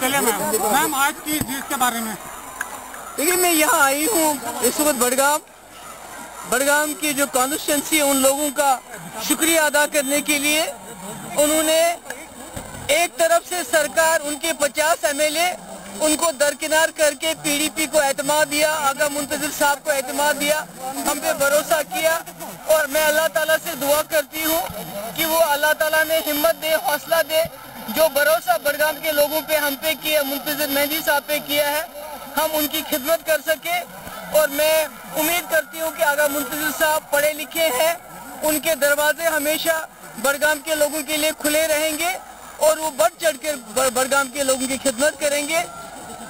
चले मैम आज की जीत के बारे में। देखिए, मैं यहाँ आई हूँ इस वक्त बड़गाम की जो कॉन्स्टिट्यूंसी है उन लोगों का शुक्रिया अदा करने के लिए। उन्होंने एक तरफ से सरकार उनके 50 MLA उनको दरकिनार करके PDP को एतमाद दिया, आगा मुंतजिर साहब को एतमाद दिया, हम पे भरोसा किया। और मैं अल्लाह ताला से दुआ करती हूँ कि वो अल्लाह ताला ने हिम्मत दे, हौसला दे। जो भरोसा बड़गाम के लोगों पे हम पे किया, मुंतजिर मेहदी साहब पे किया है, हम उनकी खिदमत कर सके। और मैं उम्मीद करती हूँ कि आगा मुंतजिर साहब पढ़े लिखे हैं, उनके दरवाजे हमेशा बड़गाम के लोगों के लिए खुले रहेंगे और वो बढ़ चढ़ कर बड़गाम के लोगों की खिदमत करेंगे।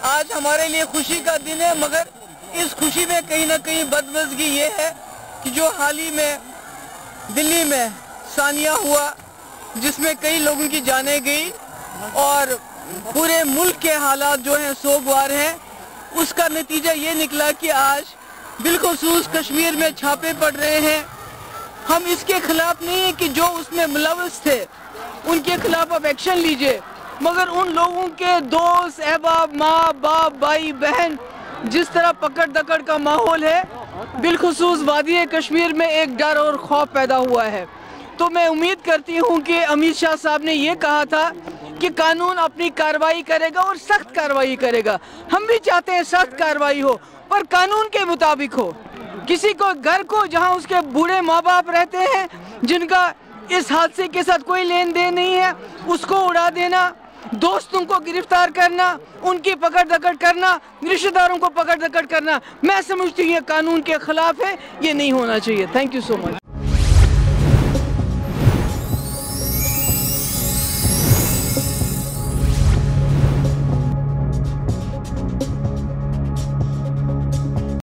आज हमारे लिए खुशी का दिन है, मगर इस खुशी में कहीं ना कहीं बदमज़गी ये है कि जो हाल ही में दिल्ली में सानिया हुआ, जिसमें कई लोगों की जानें गई और पूरे मुल्क के हालात जो हैं सोगवार हैं, उसका नतीजा ये निकला कि आज बिलखुसूस कश्मीर में छापे पड़ रहे हैं। हम इसके खिलाफ नहीं है कि जो उसमें मुलव्वस थे उनके खिलाफ आप एक्शन लीजिए, मगर उन लोगों के दोस्त, अहबाब, माँ बाप, भाई बहन, जिस तरह पकड़ दकड़ का माहौल है, बिलखुसूस वादी कश्मीर में एक डर और खौफ पैदा हुआ है। तो मैं उम्मीद करती हूँ कि अमित शाह साहब ने ये कहा था कि कानून अपनी कार्रवाई करेगा और सख्त कार्रवाई करेगा। हम भी चाहते हैं सख्त कार्रवाई हो, पर कानून के मुताबिक हो। किसी को घर को जहाँ उसके बूढ़े माँ बाप रहते हैं, जिनका इस हादसे के साथ कोई लेन देन नहीं है, उसको उड़ा देना, दोस्तों को गिरफ्तार करना, उनकी पकड़ दकड़ करना, रिश्तेदारों को पकड़ दकड़ करना, मैं समझती हूँ ये कानून के खिलाफ है, ये नहीं होना चाहिए। Thank you so much.